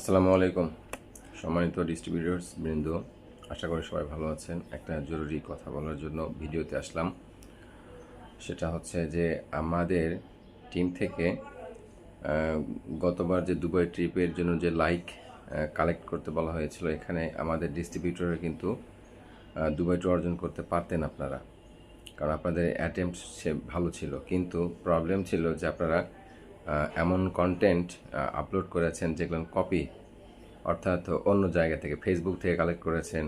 আসসালামু আলাইকুম সম্মানিত ডিস্ট্রিবিউটার্স বৃন্দ, আশা করি সবাই ভালো আছেন। একটা জরুরি কথা বলার জন্য ভিডিওতে আসলাম। সেটা হচ্ছে যে আমাদের টিম থেকে গতবার যে দুবাই ট্রিপের জন্য যে লাইক কালেক্ট করতে বলা হয়েছিল, এখানে আমাদের ডিস্ট্রিবিউটরে কিন্তু দুবাইটা অর্জন করতে পারতেন আপনারা, কারণ আপনাদের অ্যাটেম্পট সে ভালো ছিল, কিন্তু প্রবলেম ছিল যে আপনারা এমন কন্টেন্ট আপলোড করেছেন যেগুলো কপি, অর্থাৎ অন্য জায়গা থেকে ফেসবুক থেকে কালেক্ট করেছেন,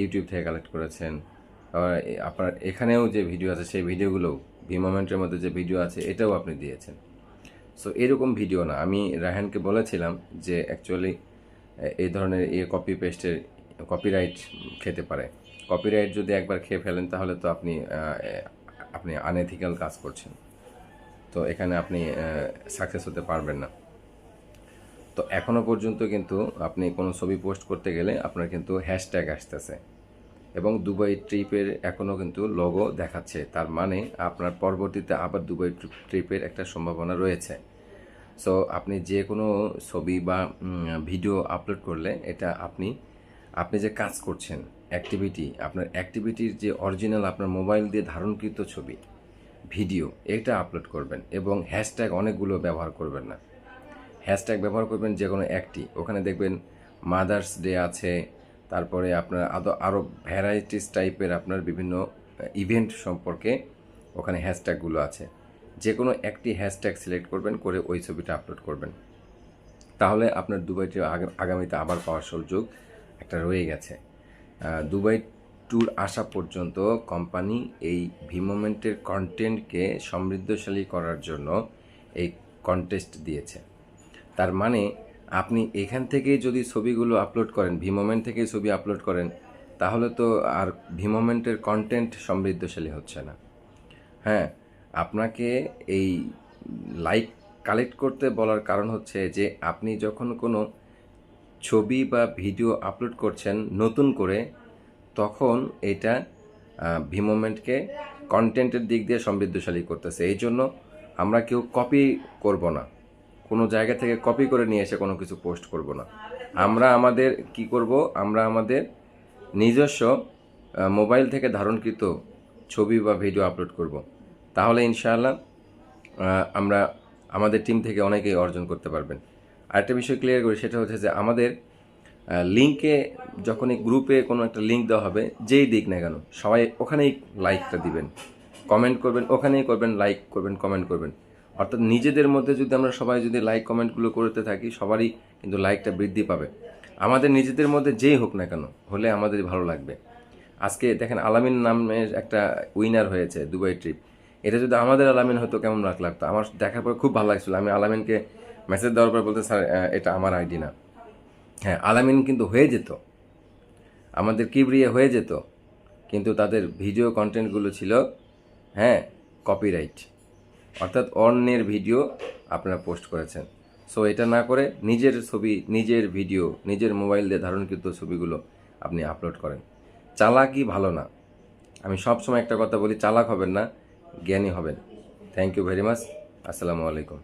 ইউটিউব থেকে কালেক্ট করেছেন। আবার আপনার এখানেও যে ভিডিও আছে সেই ভিডিওগুলোও মোমেন্টের মধ্যে যে ভিডিও আছে এটাও আপনি দিয়েছেন। সো এরকম ভিডিও না, আমি রায়হানকে বলেছিলাম যে অ্যাকচুয়ালি এই ধরনের কপি পেস্টের কপিরাইট খেতে পারে। কপিরাইট যদি একবার খেয়ে ফেলেন তাহলে তো আপনি আপনি আনএথিক্যাল কাজ করছেন, তো এখানে আপনি সাকসেস হতে পারবেন না। তো এখনও পর্যন্ত কিন্তু আপনি কোনো ছবি পোস্ট করতে গেলে আপনার কিন্তু হ্যাশট্যাগ আসতেছে এবং দুবাই ট্রিপের এখনও কিন্তু লোগো দেখাচ্ছে, তার মানে আপনার পরবর্তীতে আবার দুবাই ট্রিপের একটা সম্ভাবনা রয়েছে। সো আপনি যে কোনো ছবি বা ভিডিও আপলোড করলে এটা আপনি যে কাজ করছেন অ্যাক্টিভিটি, আপনার অ্যাক্টিভিটির যে অরিজিনাল আপনার মোবাইল দিয়ে ধারণকৃত ছবি ভিডিও এটা আপলোড করবেন এবং হ্যাশট্যাগ অনেকগুলো ব্যবহার করবেন না। হ্যাশট্যাগ ব্যবহার করবেন যে কোনো একটি, ওখানে দেখবেন মাদার্স ডে আছে, তারপরে আপনার আরও ভ্যারাইটিস টাইপের আপনার বিভিন্ন ইভেন্ট সম্পর্কে ওখানে হ্যাশট্যাগুলো আছে। যে কোনো একটি হ্যাশট্যাগ সিলেক্ট করবেন, করে ওই ছবিটা আপলোড করবেন, তাহলে আপনার দুবাইটি আগামীতে আবার পাওয়ার সুযোগ একটা রয়ে গেছে। দুবাই ট্যুর আসা পর্যন্ত কোম্পানি এই মোমেন্টের কন্টেন্টকে সমৃদ্ধশালী করার জন্য এই কন্টেস্ট দিয়েছে। তার মানে আপনি এখান থেকে যদি ছবিগুলো আপলোড করেন, মোমেন্ট থেকে ছবি আপলোড করেন, তাহলে তো আর মোমেন্টের কন্টেন্ট সমৃদ্ধশালী হচ্ছে না। হ্যাঁ, আপনাকে এই লাইক কালেক্ট করতে বলার কারণ হচ্ছে যে আপনি যখন কোনো ছবি বা ভিডিও আপলোড করছেন নতুন করে, তখন এটা মোমেন্টকে কন্টেন্টের দিক দিয়ে সমৃদ্ধশালী করতেছে। এই জন্য আমরা কেউ কপি করব না, কোনো জায়গা থেকে কপি করে নিয়ে এসে কোনো কিছু পোস্ট করব না। আমরা আমাদের কি করব, আমরা আমাদের নিজস্ব মোবাইল থেকে ধারণকৃত ছবি বা ভিডিও আপলোড করব। তাহলে ইনশাআল্লাহ আমরা আমাদের টিম থেকে অনেকেই অর্জন করতে পারবেন। আরেকটা বিষয় ক্লিয়ার করি, সেটা হচ্ছে যে আমাদের লিঙ্কে যখনই গ্রুপে কোনো একটা লিঙ্ক দেওয়া হবে, যেই দিক না কেন, সবাই ওখানেই লাইকটা দিবেন, কমেন্ট করবেন, ওখানেই করবেন, লাইক করবেন, কমেন্ট করবেন। অর্থাৎ নিজেদের মধ্যে যদি আমরা সবাই যদি লাইক কমেন্টগুলো করতে থাকি, সবারই কিন্তু লাইকটা বৃদ্ধি পাবে। আমাদের নিজেদের মধ্যে যেই হোক না কেন, হলে আমাদের ভালো লাগবে। আজকে দেখেন আলামিন নামের একটা উইনার হয়েছে দুবাই ট্রিপ, এটা যদি আমাদের আলামিন হতো কেমন লাগতো। আমার দেখার পর খুব ভালো লাগছিল। আমি আলামিনকে মেসেজ দেওয়ার পর বলতে, স্যার এটা আমার আইডি না। হ্যাঁ, আলামিন কিন্তু হয়ে যেত, আমাদের কিবরিয়া হয়ে যেত, কিন্তু তাদের ভিডিও কন্টেন্টগুলো ছিল কপিরাইট, অর্থাৎ অন্যের ভিডিও আপনারা পোস্ট করেছেন। সো এটা না করে নিজের ছবি, নিজের ভিডিও, নিজের মোবাইল দিয়ে ধারণকৃত ছবিগুলো আপনি আপলোড করেন। চালাকি ভালো না। আমি সবসময় একটা কথা বলি, চালাক হবেন না, জ্ঞানী হবেন। Thank you very much. আসসালামু আলাইকুম।